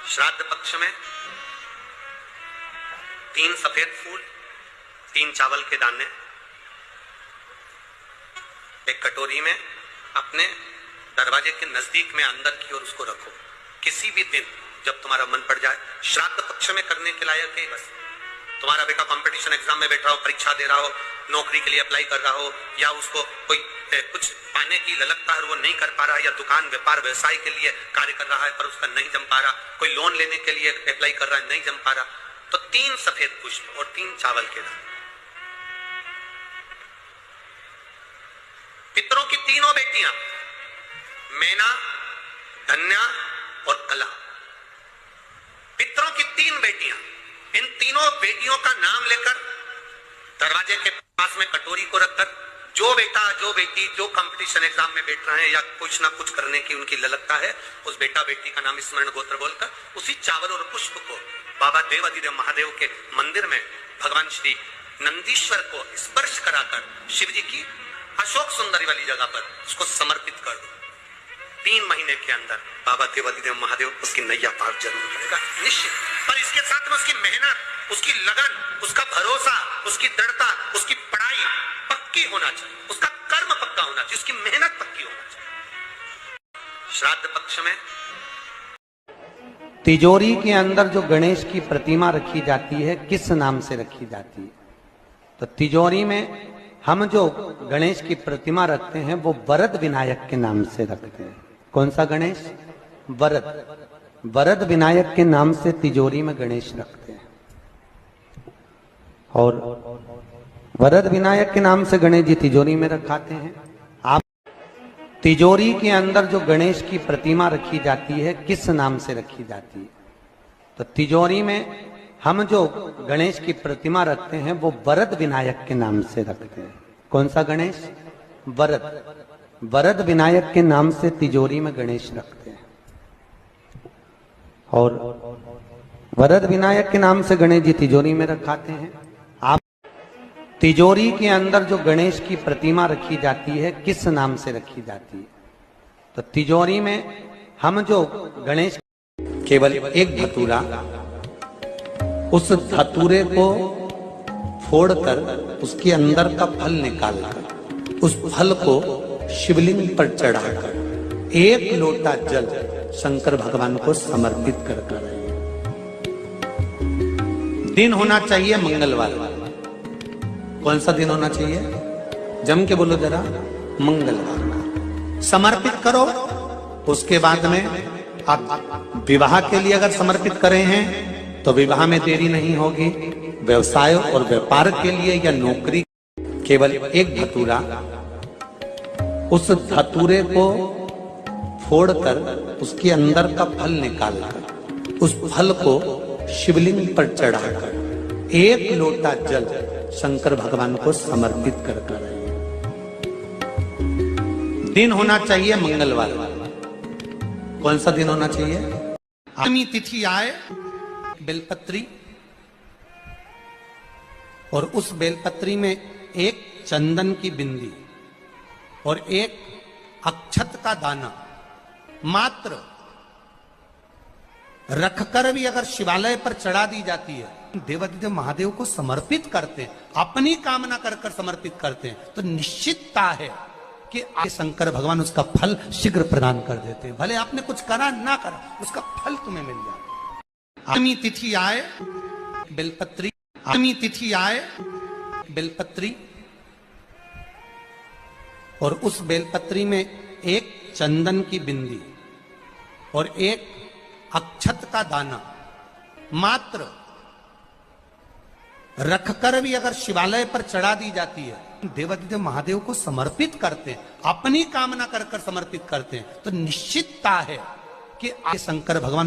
श्राद्ध पक्ष में 3 सफेद फूल, 3 चावल के दाने एक कटोरी में अपने दरवाजे के नजदीक में अंदर की ओर उसको रखो। किसी भी दिन जब तुम्हारा मन पड़ जाए, श्राद्ध पक्ष में करने के लायक है। बस तुम्हारा बेटा कंपटीशन एग्जाम में बैठ रहा हो, परीक्षा दे रहा हो, नौकरी के लिए अप्लाई कर रहा हो, या उसको कोई कुछ पाने की ललकता है, वो नहीं कर पा रहा, या दुकान व्यापार व्यवसाय के लिए कार्य कर रहा है पर उसका नहीं जम पा रहा, कोई लोन लेने के लिए अप्लाई कर रहा है, नहीं जम पा रहा, तो 3 सफेद पुष्प और 3 चावल के दाने। पितरों की तीनों बेटियां मैना, धन्या और कला, पितरों की 3 बेटियां, इन तीनों बेटियों का नाम लेकर दरवाजे के पास में कटोरी को रखकर जो बेटा, जो बेटी, जो कंपटीशन एग्जाम में बैठ रहे हैं या कुछ ना कुछ करने की उनकी ललकता है, उस बेटा बेटी का नाम स्मरण गोत्र बोलकर उसी चावल और पुष्प को बाबा देवाधिदेव महादेव के मंदिर में भगवान श्री नंदीश्वर को स्पर्श कराकर शिव जी की अशोक सुंदरी वाली जगह पर उसको समर्पित कर दो। 3 महीने के अंदर बाबा देवाधिदेव महादेव उसकी नैया पार जरूर करेगा, निश्चित। पर इसके साथ में उसकी मेहनत, उसकी लगन, उसका भरोसा, उसकी दृढ़ता, उसकी पढ़ाई पक्की होना चाहिए, उसका कर्म पक्का होना चाहिए, उसकी मेहनत पक्की होना चाहिए। श्राद्ध पक्ष में तिजोरी के अंदर जो गणेश की प्रतिमा रखी जाती है, किस नाम से रखी जाती है? तो तिजोरी में हम जो गणेश की प्रतिमा रखते हैं वो वरद विनायक के नाम से रखते हैं। कौन सा गणेश? वरद विनायक के नाम से तिजोरी में गणेश रखते हैं। और वरद विनायक के नाम से गणेश जी तिजोरी में रखाते हैं। आप तिजोरी के अंदर जो गणेश की प्रतिमा रखी जाती है, किस नाम से रखी जाती है? तो तिजोरी में हम जो गणेश की प्रतिमा रखते हैं वो वरद विनायक के नाम से रखते हैं। कौन सा गणेश? वरद विनायक के नाम से तिजोरी में गणेश रखते हैं। और वरद विनायक के नाम से गणेश जी तिजोरी में रखाते हैं। आप तिजोरी के अंदर जो गणेश की प्रतिमा रखी जाती है, किस नाम से रखी जाती है? तो तिजोरी में हम जो गणेश, केवल एक धतूरा, उस धतूरे को फोड़कर उसके अंदर का फल निकालकर उस फल को शिवलिंग पर चढ़ाकर 1 लोटा जल शंकर भगवान को समर्पित कर दिन होना चाहिए मंगलवार। कौन सा दिन होना चाहिए? जम के बोलो जरा, मंगलवार का समर्पित करो। उसके बाद में आप विवाह के लिए अगर समर्पित करे हैं तो विवाह में देरी नहीं होगी। व्यवसाय और व्यापार के लिए या नौकरी, केवल एक धतूरा, उस धतूरे को फोड़कर उसके अंदर का फल निकालकर उस फल को शिवलिंग पर चढ़ाकर 1 लोटा जल शंकर भगवान को समर्पित कर दिन होना चाहिए मंगलवार। कौन सा दिन होना चाहिए? अष्टमी तिथि आए, बेलपत्री, और उस बेलपत्री में 1 चंदन की बिंदी और 1 अक्षत का दाना मात्र रखकर भी अगर शिवालय पर चढ़ा दी जाती है, देवाधिदेव महादेव को समर्पित करते हैं, अपनी कामना कर समर्पित करते हैं, तो निश्चितता है कि शंकर भगवान उसका फल शीघ्र प्रदान कर देते हैं। भले आपने कुछ करा ना करा, उसका फल तुम्हें मिल जाए। अष्टमी तिथि आए, बेलपत्री, अष्टमी तिथि आए, बेलपत्री, और उस बेलपत्री में 1 चंदन की बिंदी और 1 अक्षत का दाना मात्र रखकर भी अगर शिवालय पर चढ़ा दी जाती है, देवाधिदेव महादेव को समर्पित करते हैं, अपनी कामना कर समर्पित करते हैं, तो निश्चितता है कि शंकर भगवान